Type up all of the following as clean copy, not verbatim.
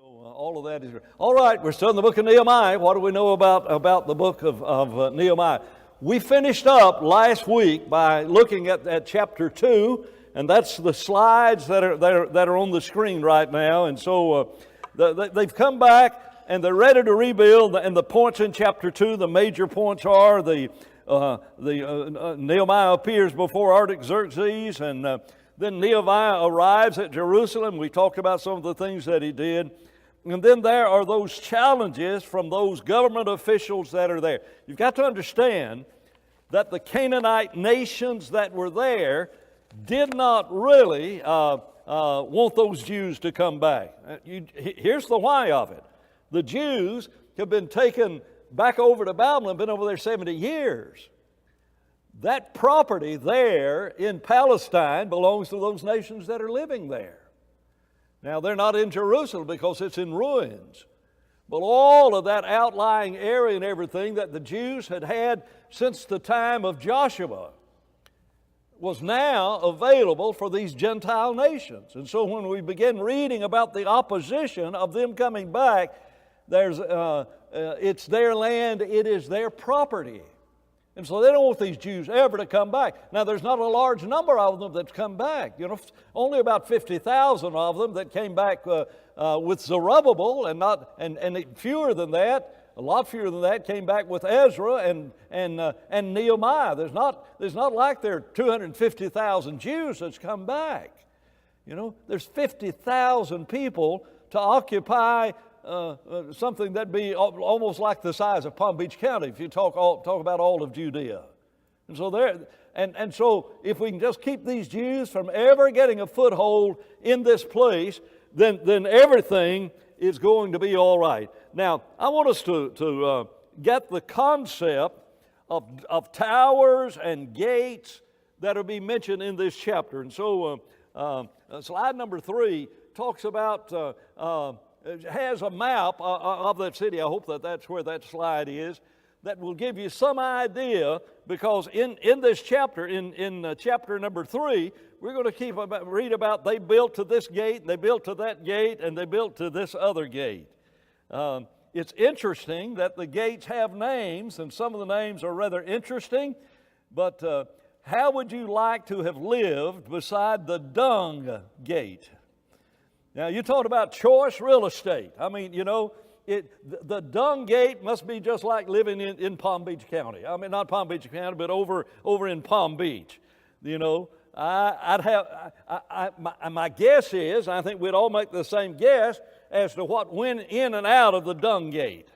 All of that is all right. We're still in the book of Nehemiah. What do we know about the book of Nehemiah? We finished up last week by looking at chapter 2, and that's the slides that are on the screen right now. And so they've come back and they're ready to rebuild. And the points in chapter 2, the major points are Nehemiah appears before Artaxerxes, and then Nehemiah arrives at Jerusalem. We talked about some of the things that he did. And then there are those challenges from those government officials that are there. You've got to understand that the Canaanite nations that were there did not really want those Jews to come back. Here's the why of it. The Jews have been taken back over to Babylon, been over there 70 years. That property there in Palestine belongs to those nations that are living there. Now, they're not in Jerusalem because it's in ruins. But all of that outlying area and everything that the Jews had had since the time of Joshua was now available for these Gentile nations. And so when we begin reading about the opposition of them coming back, it's their land, it is their property. And so they don't want these Jews ever to come back. Now, there's not a large number of them that's come back. Only about 50,000 of them that came back with Zerubbabel, and fewer than that, a lot fewer than that, came back with Ezra and Nehemiah. There's not like there are 250,000 Jews that's come back. There's 50,000 people to occupy something that'd be almost like the size of Palm Beach County if you talk about all of Judea. And so if we can just keep these Jews from ever getting a foothold in this place, then everything is going to be all right. Now, I want us to get the concept of towers and gates that will be mentioned in this chapter. And so slide number 3 talks about it has a map of that city. I hope that's where that slide is. That will give you some idea, because in this chapter, in chapter number 3, we're going to read about they built to this gate, they built to that gate, and they built to this other gate. It's interesting that the gates have names, and some of the names are rather interesting, but how would you like to have lived beside the dung gate? Now, you talked about choice real estate. I mean, the dung gate must be just like living in Palm Beach County. I mean, not Palm Beach County, but over in Palm Beach. My guess is, I think we'd all make the same guess as to what went in and out of the dung gate.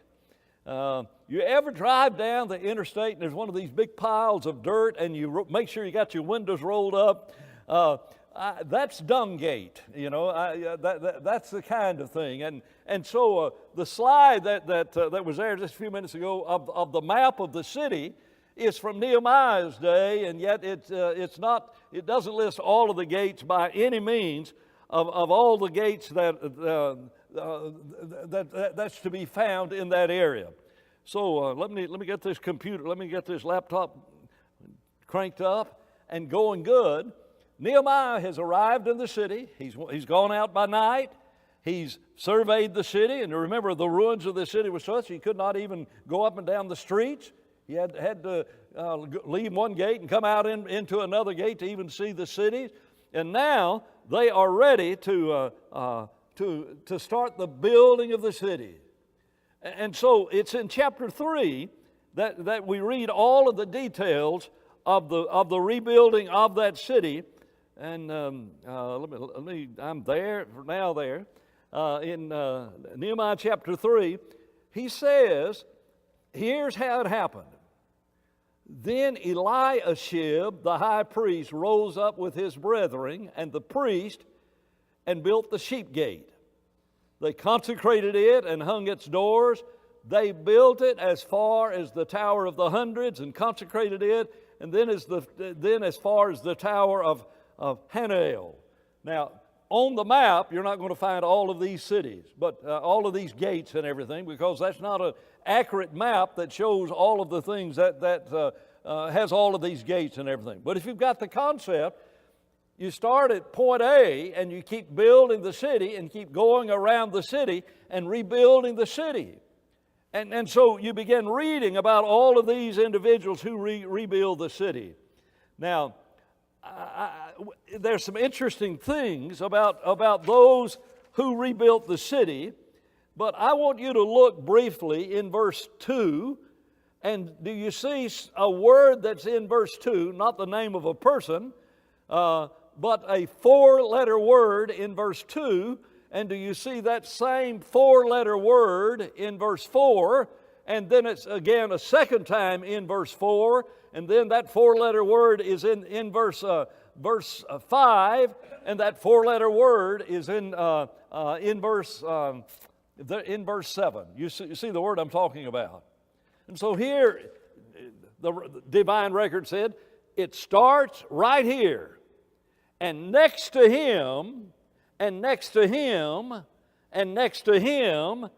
You ever drive down the interstate and there's one of these big piles of dirt and you make sure you got your windows rolled up? That's dung gate, that's the kind of thing. And so the slide that was there just a few minutes ago of the map of the city is from Nehemiah's day, and yet it doesn't list all of the gates by any means of all the gates that's to be found in that area. So let me get this laptop cranked up and going good. Nehemiah has arrived in the city. He's gone out by night. He's surveyed the city, and remember, the ruins of the city were such he could not even go up and down the streets. He had to leave one gate and come out into another gate to even see the city. And now they are ready to start the building of the city. And so it's in chapter 3 that we read all of the details of the rebuilding of that city. And I'm there now. There in Nehemiah chapter 3, he says, "Here's how it happened. Then Eliashib the high priest rose up with his brethren and the priest and built the sheep gate. They consecrated it and hung its doors. They built it as far as the Tower of the Hundreds and consecrated it, and then as far as the Tower of Hananel." Now, on the map, you're not going to find all of these cities, but all of these gates and everything, because that's not an accurate map that shows all of the things that has all of these gates and everything. But if you've got the concept, You start at point A and you keep building the city and keep going around the city and rebuilding the city. And so you begin reading about all of these individuals who rebuild the city. Now, there's some interesting things about those who rebuilt the city, but I want you to look briefly in verse 2. And do you see a word that's in verse 2, not the name of a person, but a four-letter word in verse 2, and do you see that same four-letter word in verse 4, and then it's again a second time in verse 4, and then that four-letter word is in verse 5, and that four-letter word is in verse 7. You see the word I'm talking about. And so here, the divine record said, it starts right here. And next to him, and next to him, and next to him,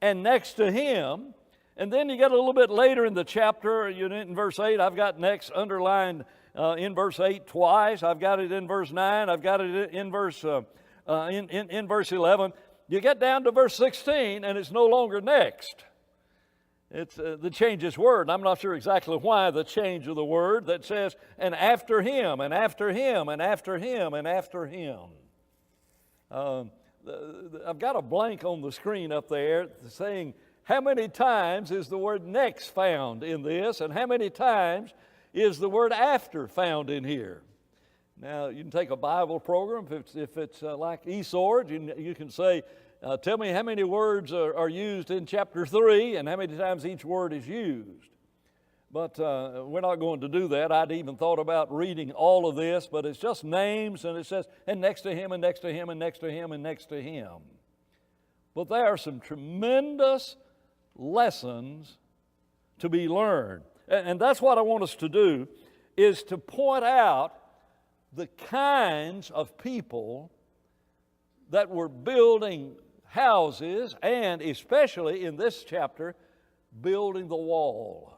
and next to him. And then you get a little bit later in the chapter, in verse 8, I've got next underlined in verse 8 twice. I've got it in verse 9. I've got it in verse 11. You get down to verse 16, and it's no longer next. It's the changes word. I'm not sure exactly why the change of the word that says, and after him, and after him, and after him, and after him. I've got a blank on the screen up there saying, how many times is the word next found in this, and how many times is the word after found in here? Now, you can take a Bible program. If it's like eSword, you can say, tell me how many words are used in chapter 3 and how many times each word is used. But we're not going to do that. I'd even thought about reading all of this, but it's just names, and it says, and next to him, and next to him, and next to him, and next to him. But there are some tremendous lessons to be learned. And that's what I want us to do, is to point out the kinds of people that were building houses, and especially in this chapter, building the wall.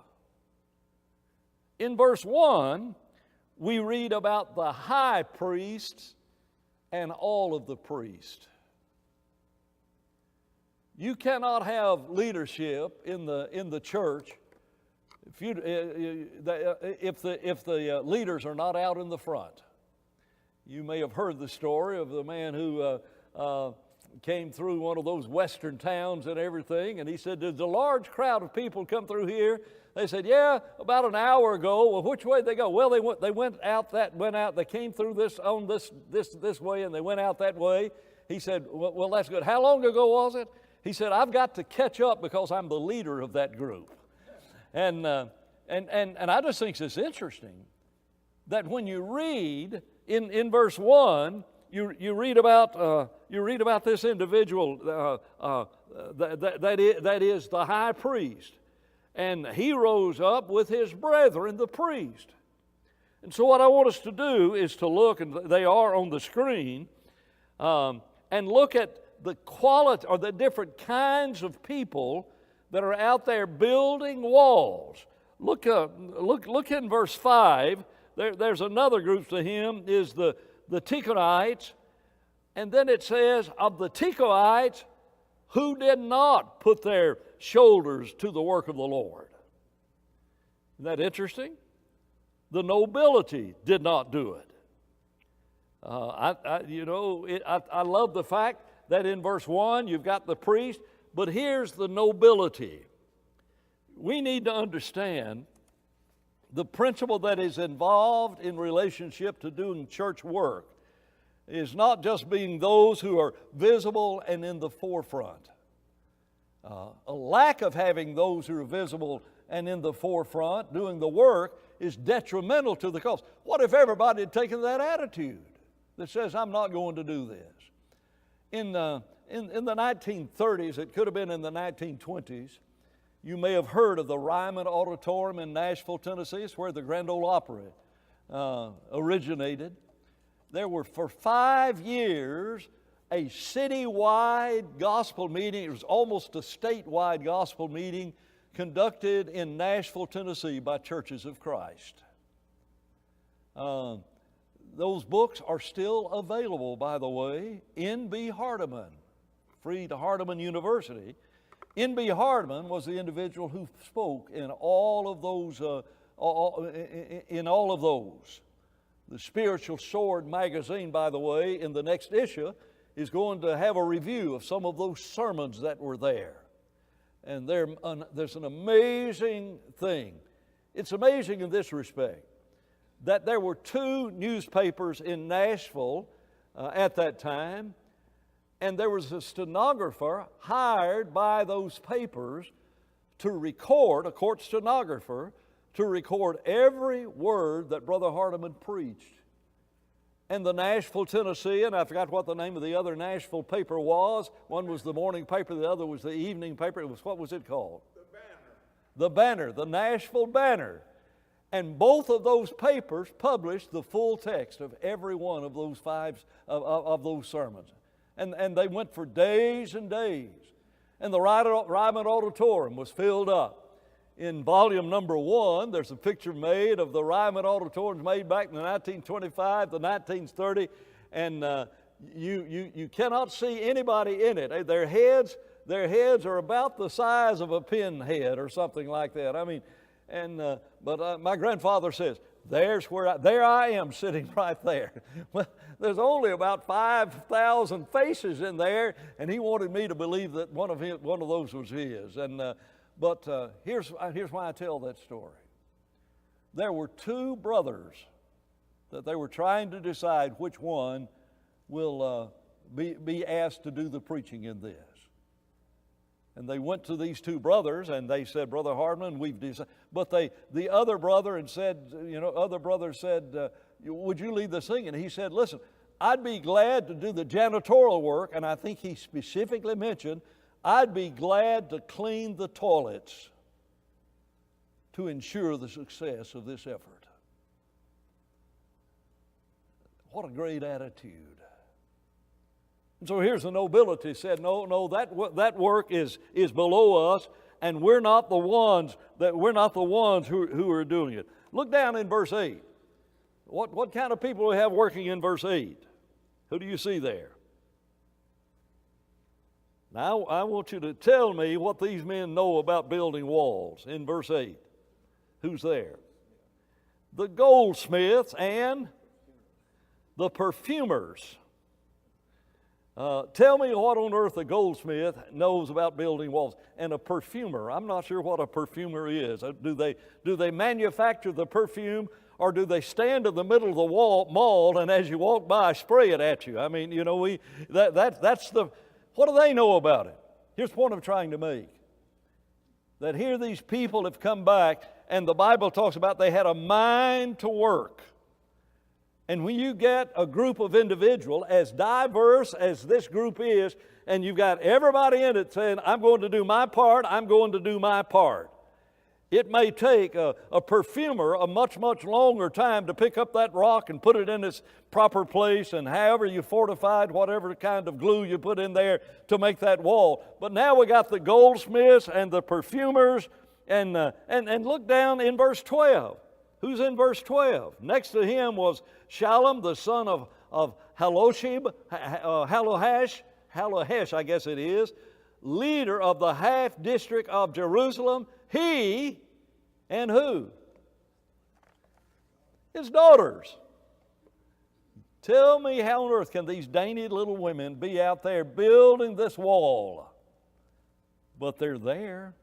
In verse 1, we read about the high priests and all of the priests. You cannot have leadership in the church if the leaders are not out in the front. You may have heard the story of the man who came through one of those western towns and everything, and he said, "Did the large crowd of people come through here?" They said, "Yeah, about an hour ago." "Well, which way did they go?" "Well, they went out. They came through this way, and they went out that way." He said, "Well, that's good. How long ago was it?" He said, "I've got to catch up because I'm the leader of that group." And I just think it's interesting that when you read in verse 1, you read about this individual that is the high priest, and he rose up with his brethren, the priest. And so what I want us to do is to look, and they are on the screen, and look at the quality or the different kinds of people that are out there building walls. Look in verse 5. There's another group to him, is the Tekoites. And then it says, of the Tekoites, who did not put their shoulders to the work of the Lord. Isn't that interesting? The nobility did not do it. I love the fact that in verse 1 you've got the priest, but here's the nobility. We need to understand the principle that is involved in relationship to doing church work is not just being those who are visible and in the forefront. A lack of having those who are visible and in the forefront doing the work is detrimental to the cause. What if everybody had taken that attitude that says, I'm not going to do this? In the 1930s, it could have been in the 1920s, you may have heard of the Ryman Auditorium in Nashville, Tennessee. It's where the Grand Ole Opry originated. There were for 5 years a citywide gospel meeting. It was almost a statewide gospel meeting conducted in Nashville, Tennessee by Churches of Christ. those books are still available, by the way. N.B. Hardeman, free to Hardeman University. N.B. Hardeman was the individual who spoke in all of those. The Spiritual Sword magazine, by the way, in the next issue, is going to have a review of some of those sermons that were there. And there's an amazing thing. It's amazing in this respect, that there were 2 newspapers in Nashville at that time, and there was a stenographer hired by those papers to record, a court stenographer, to record every word that Brother Hardeman preached. And the Nashville, Tennessee, and I forgot what the name of the other Nashville paper was. One was the morning paper, the other was the evening paper. What was it called? The Banner, the Nashville Banner. And both of those papers published the full text of every one of those of those sermons. And they went for days and days. And the Ryman Auditorium was filled up. In volume number 1, there's a picture made of the Ryman Auditorium made back in the 1925, the 1930, and you cannot see anybody in it. Their heads are about the size of a pinhead or something like that. I mean, but my grandfather says, there I am sitting right there. Well, there's only about 5,000 faces in there, and he wanted me to believe that one of those was his. But here's why I tell that story. There were 2 brothers that they were trying to decide which one will be asked to do the preaching in this. And they went to these 2 brothers and they said, Brother Hardeman, we've decided. But the other brother said, would you lead the singing? And he said, listen, I'd be glad to do the janitorial work. And I think he specifically mentioned, I'd be glad to clean the toilets to ensure the success of this effort. What a great attitude. And so here's the nobility said, no, that work is below us, and we're not the ones who are doing it. Look down in verse 8. What kind of people do we have working in verse 8? Who do you see there? Now, I want you to tell me what these men know about building walls in verse 8. Who's there? The goldsmiths and the perfumers. Tell me what on earth a goldsmith knows about building walls. And a perfumer, I'm not sure what a perfumer is. Do they manufacture the perfume, or do they stand in the middle of the mall and as you walk by spray it at you? I mean, what do they know about it? Here's the point I'm trying to make. That here these people have come back, and the Bible talks about they had a mind to work. And when you get a group of individuals as diverse as this group is, and you've got everybody in it saying, I'm going to do my part, I'm going to do my part. It may take a perfumer a much, much longer time to pick up that rock and put it in its proper place, and however you fortified whatever kind of glue you put in there to make that wall. But now we got the goldsmiths and the perfumers, and look down in verse 12. Who's in verse 12? Next to him was Shallum, the son of Halohesh, I guess it is, leader of the half district of Jerusalem. He and who? His daughters. Tell me how on earth can these dainty little women be out there building this wall? But they're there.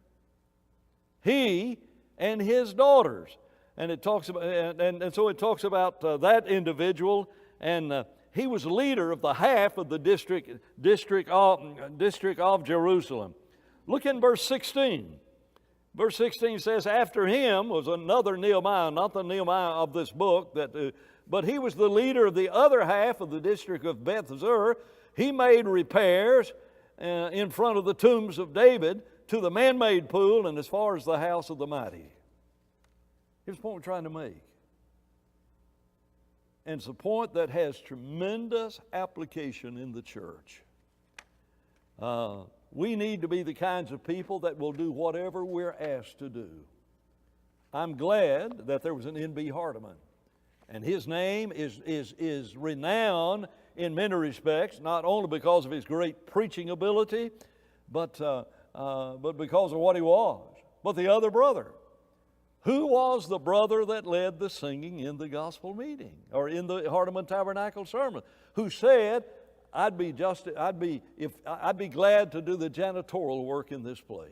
He and his daughters. And it talks about, and so it talks about that individual, and he was leader of the half of the district of Jerusalem. Look in verse 16. Verse 16 says, after him was another Nehemiah, not the Nehemiah of this book, but he was the leader of the other half of the district of Beth-Zur. He made repairs in front of the tombs of David to the man-made pool and as far as the house of the mighty. Here's the point we're trying to make. And it's a point that has tremendous application in the church. We need to be the kinds of people that will do whatever we're asked to do. I'm glad that there was an N.B. Hardeman. And his name is renowned in many respects, not only because of his great preaching ability, but because of what he was. But the other brother, who was the brother that led the singing in the gospel meeting or in the Hardeman Tabernacle sermon? Who said, I'd be glad to do the janitorial work in this place.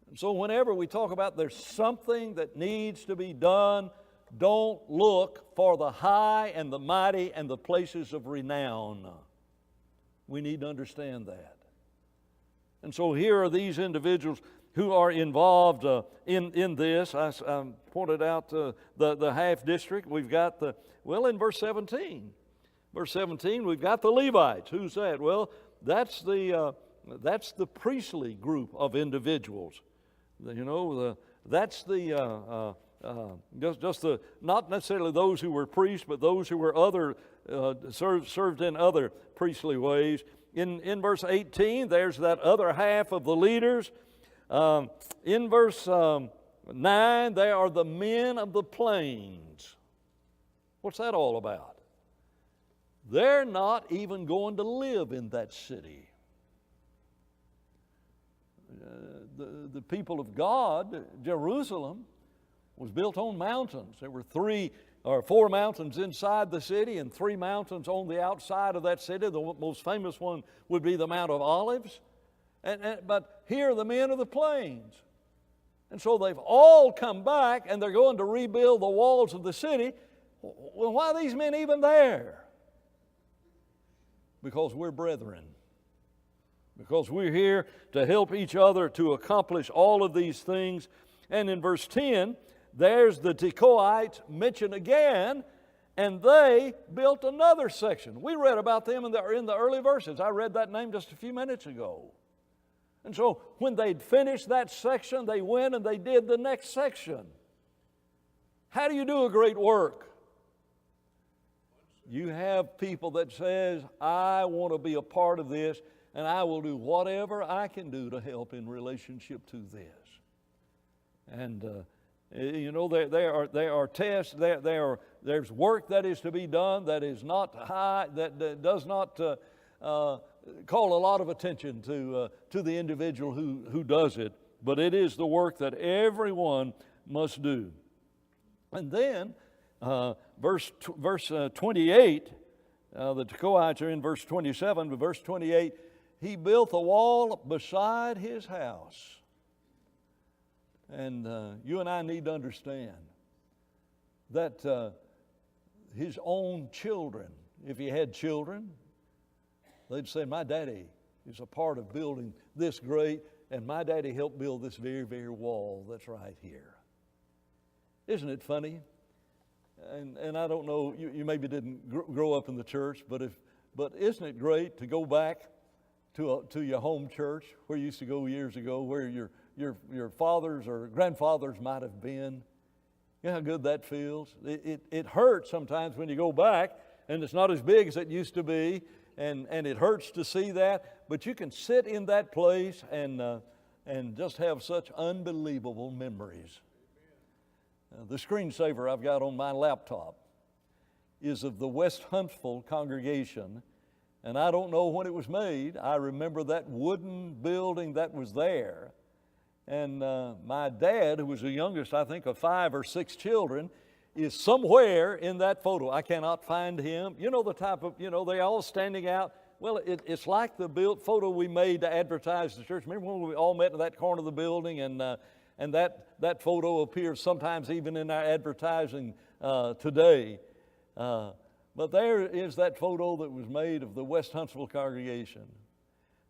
And so whenever we talk about there's something that needs to be done, don't look for the high and the mighty and the places of renown. We need to understand that. And so here are these individuals who are involved in this. I pointed out the half district. We've got in verse 17. Verse 17, we've got the Levites. Who's that? Well, that's the priestly group of individuals. That's just the not necessarily those who were priests, but those who were other served in other priestly ways. In verse 18, there's that other half of the leaders. In verse 9, they are the men of the plains. What's that all about? They're not even going to live in that city. The people of God, Jerusalem, was built on mountains. There were 3 or 4 mountains inside the city and 3 mountains on the outside of that city. The most famous one would be the Mount of Olives. But here are the men of the plains. And so they've all come back and they're going to rebuild the walls of the city. Well, why are these men even there? Because we're brethren. Because we're here to help each other to accomplish all of these things. And in verse 10, there's the Tekoites mentioned again, and they built another section. We read about them in the early verses. I read that name just a few minutes ago. And so when they'd finished that section, they went and they did the next section. How do you do a great work? You have people that says, I want to be a part of this, and I will do whatever I can do to help in relationship to this. And there are tests. There's work that is to be done that is not high, that does not call a lot of attention to the individual who does it, but it is the work that everyone must do. And then verse 28, the Tekoites are in verse 27, but verse 28, he built a wall beside his house. And you and I need to understand that his own children, if he had children, they'd say, my daddy is a part of building this great, and my daddy helped build this very, very wall that's right here. Isn't it funny? And I don't know, you maybe didn't grow up in the church, but isn't it great to go back to your home church where you used to go years ago, where your fathers or grandfathers might have been? You know how good that feels? It hurts sometimes when you go back and it's not as big as it used to be, and it hurts to see that, but you can sit in that place and just have such unbelievable memories. The screensaver I've got on my laptop is of the West Huntsville congregation, and I don't know when it was made. I remember that wooden building that was there. And my dad, who was the youngest, I think, of 5 or 6 children, is somewhere in that photo. I cannot find him. You know the type of, they're all standing out. Well, it's like the photo we made to advertise the church. Remember when we all met in that corner of the building, and that photo appears sometimes even in our advertising today. But there is that photo that was made of the West Huntsville congregation.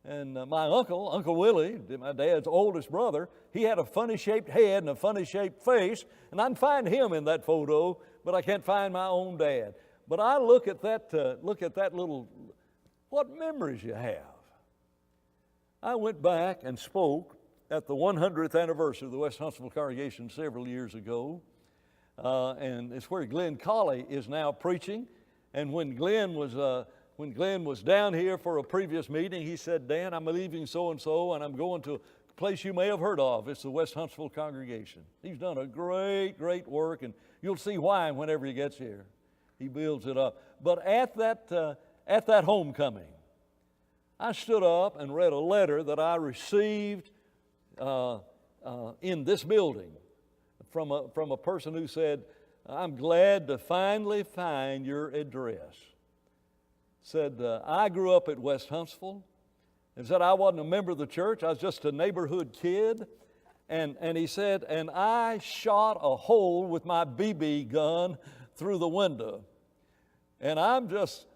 And my Uncle Willie, my dad's oldest brother, he had a funny-shaped head and a funny-shaped face, and I can find him in that photo, but I can't find my own dad. But I look at that little, what memories you have. I went back and spoke at the 100th anniversary of the West Huntsville congregation several years ago, and it's where Glenn Colley is now preaching. And when Glenn was down here for a previous meeting, he said, Dan, I'm leaving so-and-so, and I'm going to place you may have heard of. It's the West Huntsville congregation. He's done a great, great work, and you'll see why whenever he gets here. He builds it up. But at that homecoming, I stood up and read a letter that I received in this building from a person who said, "I'm glad to finally find your address." Said, "I grew up at West Huntsville." And said, "I wasn't a member of the church. I was just a neighborhood kid." And he said, "And I shot a hole with my BB gun through the window. And I'm just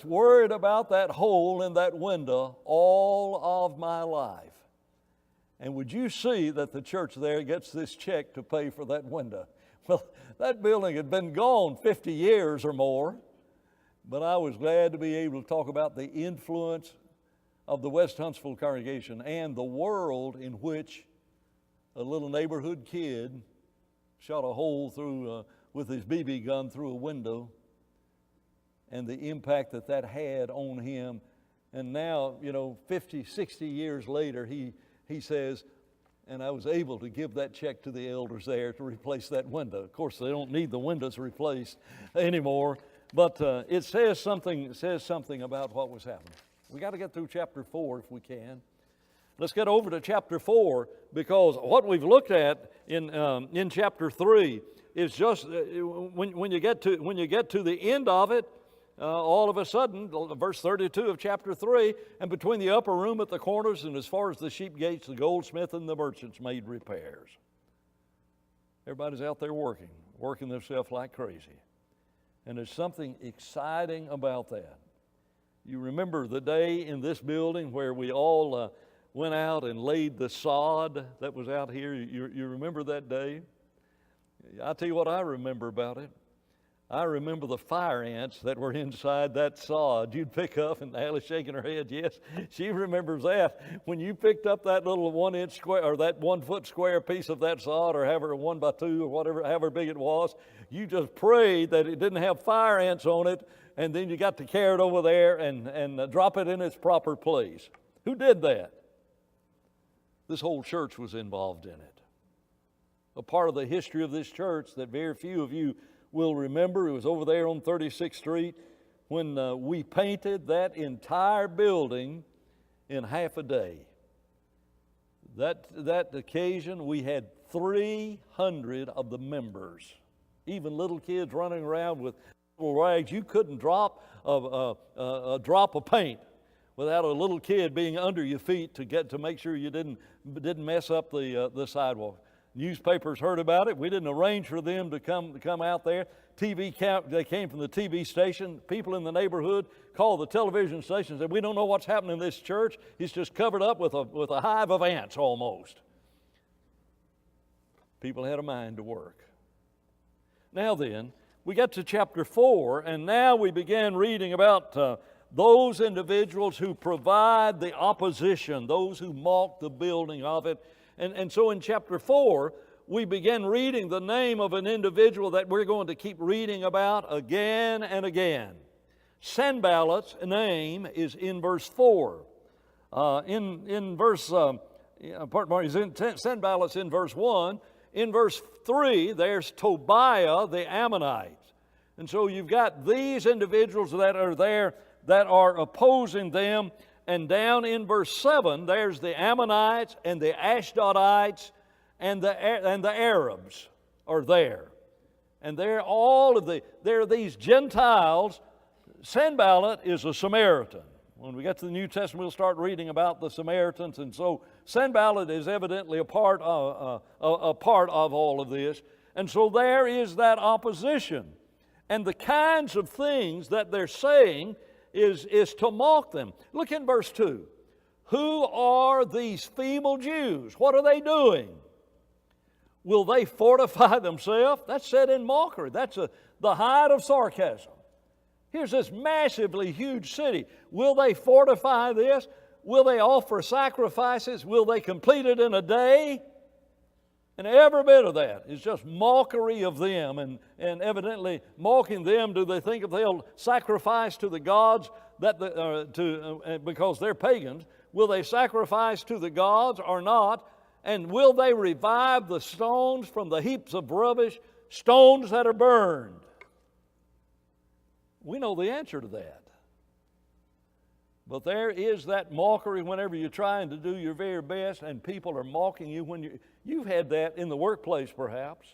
worried about that hole in that window all of my life. And would you see that the church there gets this check to pay for that window?" Well, that building had been gone 50 years or more, but I was glad to be able to talk about the influence of the West Huntsville congregation and the world in which a little neighborhood kid shot a hole through with his BB gun through a window, and the impact that had on him. And now, 50, 60 years later, he says, "And I was able to give that check to the elders there to replace that window." Of course, they don't need the windows replaced anymore, but it says something about what was happening. We got to get through chapter 4 if we can. Let's get over to chapter 4, because what we've looked at in chapter 3 is just when you get to the end of it, all of a sudden, verse 32 of chapter 3, "And between the upper room at the corners and as far as the sheep gates, the goldsmith and the merchants made repairs." Everybody's out there working themselves like crazy. And there's something exciting about that. You remember the day in this building where we all went out and laid the sod that was out here? You remember that day? I'll tell you what I remember about it. I remember the fire ants that were inside that sod. You'd pick up, and Alice shaking her head, yes, she remembers that. When you picked up that little 1 inch square, or that 1 foot square piece of that sod, or however 1 by 2 or whatever, however big it was, you just prayed that it didn't have fire ants on it, and then you got to carry it over there and drop it in its proper place. Who did that? This whole church was involved in it. A part of the history of this church that very few of you will remember. It was over there on 36th Street when we painted that entire building in half a day. That occasion, we had 300 of the members, even little kids running around with little rags. You couldn't drop a drop of paint without a little kid being under your feet to make sure you didn't mess up the sidewalk. Newspapers heard about it. We didn't arrange for them to come out there. They came from the TV station. People in the neighborhood called the television station and said, "We don't know what's happening in this church. It's just covered up with a hive of ants almost." People had a mind to work. Now then, we got to chapter 4, and now we began reading about those individuals who provide the opposition, those who mock the building of it. And so in chapter 4, we begin reading the name of an individual that we're going to keep reading about again and again. Sanballat's name is in verse 4. Sanballat's in verse 1. In verse 3, there's Tobiah the Ammonite. And so you've got these individuals that are there that are opposing them. And down in verse 7, there's the Ammonites and the Ashdodites and the Arabs are there. And there are these Gentiles. Sanballat is a Samaritan. When we get to the New Testament, we'll start reading about the Samaritans. And so Sanballat is evidently a part of all of this. And so there is that opposition. And the kinds of things that they're saying is to mock them. Look in verse 2. Who are these feeble Jews? What are they doing? Will they fortify themselves? That's said in mockery. That's the height of sarcasm. Here's this massively huge city. Will they fortify this? Will they offer sacrifices? Will they complete it in a day? And every bit of that is just mockery of them, and evidently mocking them. Do they think if they'll sacrifice to the gods because they're pagans, will they sacrifice to the gods or not? And will they revive the stones from the heaps of rubbish, stones that are burned? We know the answer to that. But there is that mockery whenever you're trying to do your very best and people are mocking you. When you've had that in the workplace perhaps,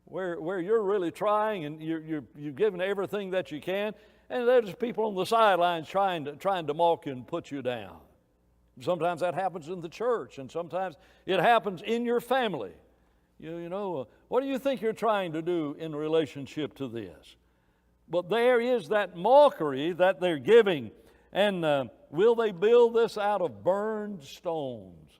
where you're really trying and you're giving everything that you can, and there's people on the sidelines trying to mock you and put you down. Sometimes that happens in the church, and sometimes it happens in your family. What do you think you're trying to do in relationship to this? But there is that mockery that they're giving. And will they build this out of burned stones?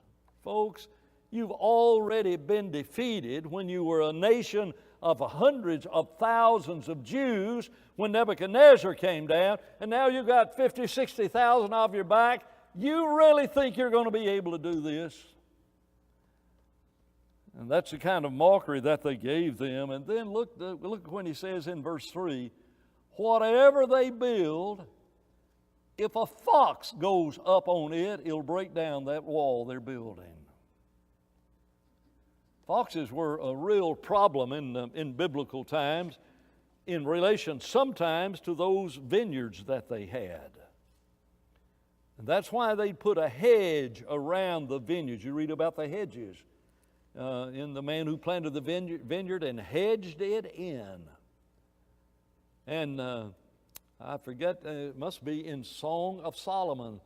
Folks, you've already been defeated when you were a nation of hundreds of thousands of Jews when Nebuchadnezzar came down, and now you've got 50, 60,000 off your back. You really think you're going to be able to do this? And that's the kind of mockery that they gave them. And then look when he says in verse 3, whatever they build, if a fox goes up on it, it'll break down that wall they're building. Foxes were a real problem in biblical times in relation sometimes to those vineyards that they had. And that's why they put a hedge around the vineyards. You read about the hedges in the man who planted the vineyard and hedged it in. And I forget, it must be in Song of Solomon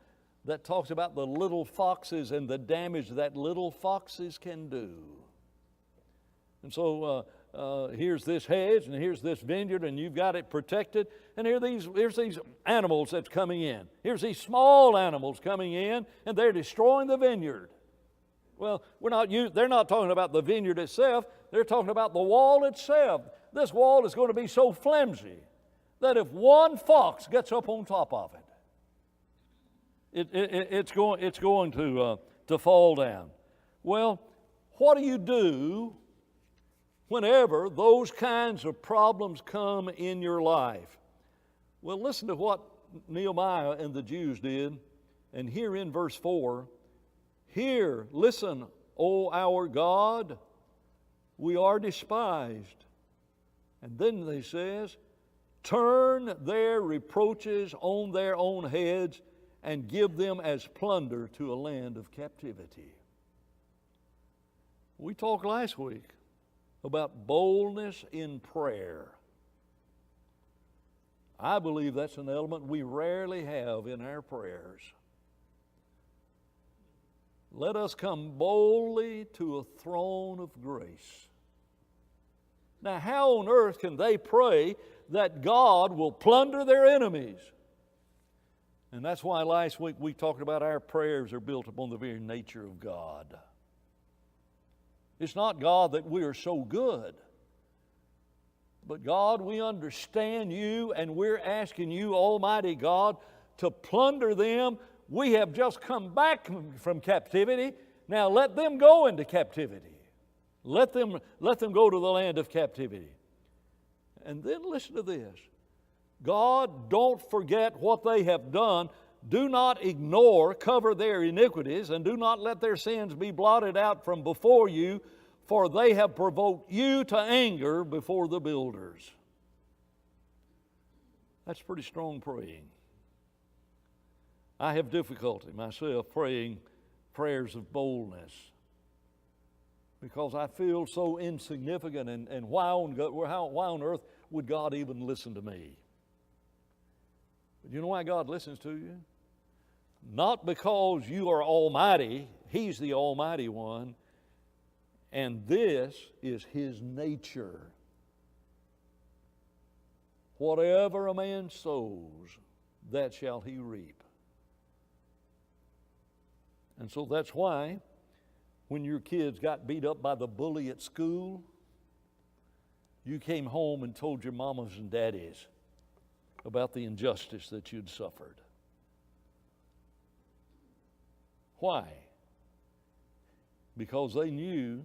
that talks about the little foxes and the damage that little foxes can do. And so here's this hedge and here's this vineyard and you've got it protected. And here's these animals that's coming in. Here's these small animals coming in and they're destroying the vineyard. Well, they're not talking about the vineyard itself. They're talking about the wall itself. This wall is going to be so flimsy that if one fox gets up on top of it, it's going to fall down. Well, what do you do whenever those kinds of problems come in your life? Well, listen to what Nehemiah and the Jews did. And here in verse 4, "Hear, listen, O our God, we are despised." And then they says, "Turn their reproaches on their own heads and give them as plunder to a land of captivity." We talked last week about boldness in prayer. I believe that's an element we rarely have in our prayers. Let us come boldly to a throne of grace. Now, how on earth can they pray that God will plunder their enemies? And that's why last week we talked about our prayers are built upon the very nature of God. It's not God that we are so good, but God, we understand you and we're asking you, Almighty God, to plunder them. We have just come back from captivity. Now let them go into captivity. Let them go to the land of captivity. And then listen to this. God, don't forget what they have done. Do not ignore, cover their iniquities, and do not let their sins be blotted out from before you, for they have provoked you to anger before the builders. That's pretty strong praying. I have difficulty myself praying prayers of boldness because I feel so insignificant, and why on earth would God even listen to me? But you know why God listens to you? Not because you are almighty. He's the almighty one, and this is His nature. Whatever a man sows, that shall he reap. And so that's why when your kids got beat up by the bully at school, you came home and told your mamas and daddies about the injustice that you'd suffered. Why? Because they knew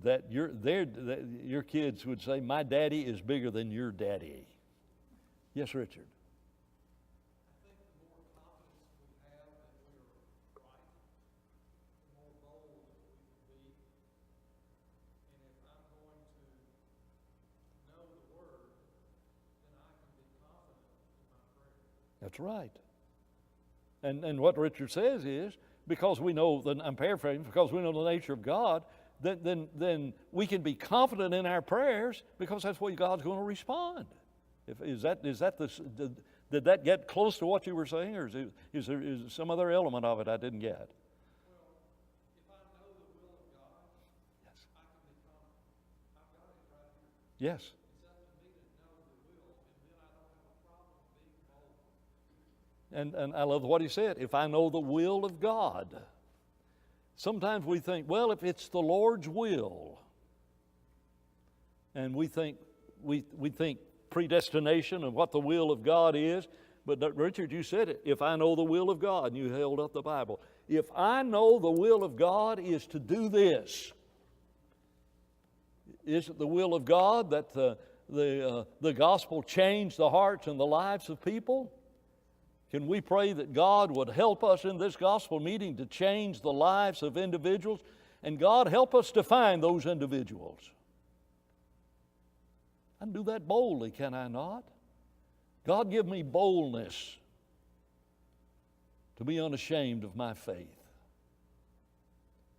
that your kids would say, "My daddy is bigger than your daddy." Yes, Richard. That's right. And what Richard says is, because we know, I'm paraphrasing, because we know the nature of God, then we can be confident in our prayers because that's what God's going to respond. Did that get close to what you were saying, or is there some other element of it I didn't get? Well, if I know the will of God, Yes. I can be confident. I've got it right here. Yes. It's up to me to know the will, and then I don't have a problem being bold. And I love what he said, if I know the will of God. Sometimes we think, well, if it's the Lord's will, and we think predestination and what the will of God is, but Richard, you said it, if I know the will of God, and you held up the Bible. If I know the will of God is to do this, is it the will of God that the gospel change the hearts and the lives of people? Can we pray that God would help us in this gospel meeting to change the lives of individuals? And God, help us to find those individuals. I can do that boldly, can I not? God, give me boldness to be unashamed of my faith.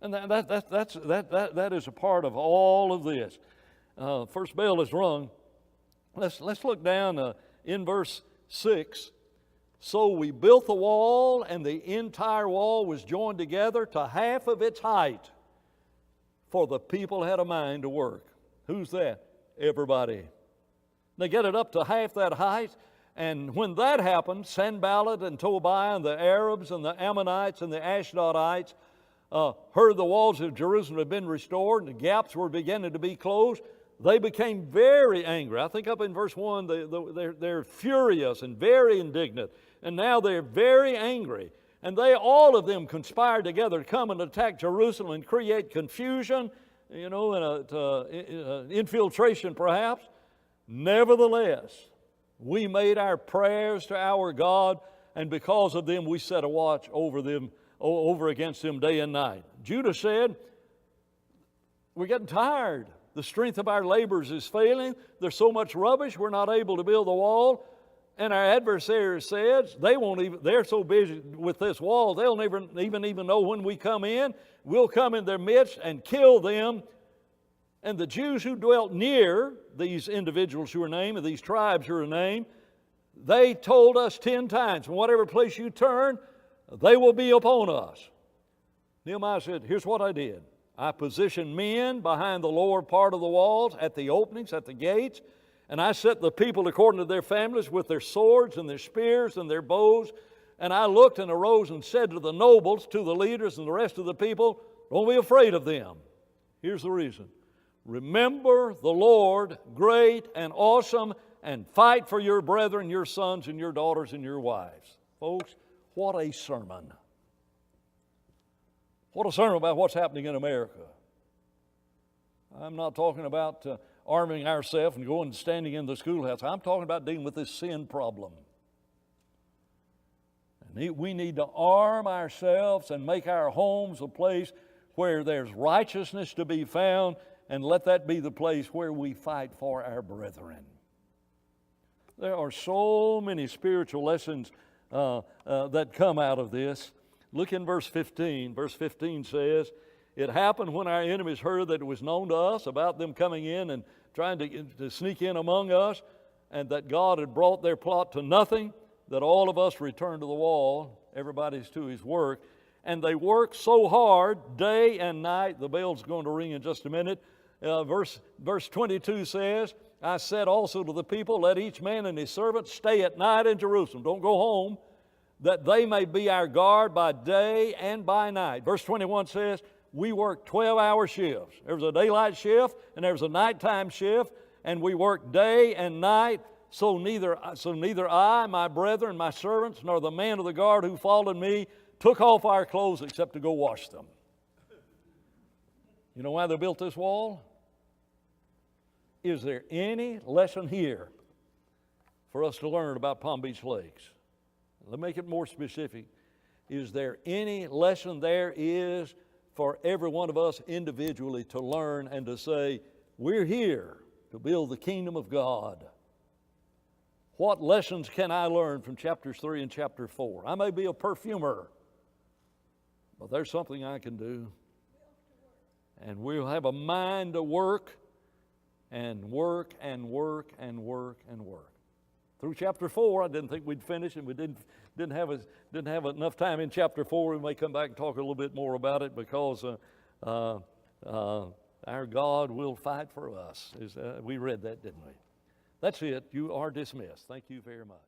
And that is a part of all of this. First bell is rung. Let's look down in verse 6. So we built the wall, and the entire wall was joined together to half of its height, for the people had a mind to work. Who's that? Everybody. They get it up to half that height, and when that happened, Sanballat and Tobiah and the Arabs and the Ammonites and the Ashdodites heard the walls of Jerusalem had been restored and the gaps were beginning to be closed. They became very angry. I think up in verse 1, they're furious and very indignant. And now they're very angry. And they, all of them, conspired together to come and attack Jerusalem and create confusion, and infiltration perhaps. Nevertheless, we made our prayers to our God, and because of them we set a watch over against them day and night. Judah said, we're getting tired. The strength of our labors is failing. There's so much rubbish, we're not able to build the wall. And our adversary says they're so busy with this wall, they'll never even know when we come in. We'll come in their midst and kill them. And the Jews who dwelt near these individuals who are named, and these tribes who are named, they told us 10 times, from whatever place you turn, they will be upon us. Nehemiah said, here's what I did. I positioned men behind the lower part of the walls, at the openings, at the gates, and I set the people according to their families with their swords and their spears and their bows. And I looked and arose and said to the nobles, to the leaders and the rest of the people, don't be afraid of them. Here's the reason. Remember the Lord, great and awesome, and fight for your brethren, your sons and your daughters and your wives. Folks, what a sermon. What a sermon about what's happening in America. I'm not talking about arming ourselves and going and standing in the schoolhouse. I'm talking about dealing with this sin problem. And we need to arm ourselves and make our homes a place where there's righteousness to be found, and let that be the place where we fight for our brethren. There are so many spiritual lessons that come out of this. Look in verse 15. Verse 15 says, it happened when our enemies heard that it was known to us about them coming in and trying to sneak in among us, and that God had brought their plot to nothing, that all of us returned to the wall, everybody's to his work. And they worked so hard, day and night. The bell's going to ring in just a minute. Verse 22 says, I said also to the people, let each man and his servant stay at night in Jerusalem. Don't go home, that they may be our guard by day and by night. Verse 21 says, we worked 12-hour shifts. There was a daylight shift and there was a nighttime shift, and we worked day and night. So neither I, my brethren, my servants, nor the man of the guard who followed me took off our clothes except to go wash them. You know why they built this wall? Is there any lesson here for us to learn about Palm Beach Lakes? Let me make it more specific. Is there any lesson there is for every one of us individually to learn and to say, we're here to build the kingdom of God? What lessons can I learn from chapters 3 and chapter 4? I may be a perfumer, but there's something I can do. And we'll have a mind to work and work and work and work and work. Through chapter 4, I didn't think we'd finish, and we didn't have enough time in chapter 4. We may come back and talk a little bit more about it, because our God will fight for us. We read that, didn't we? That's it. You are dismissed. Thank you very much.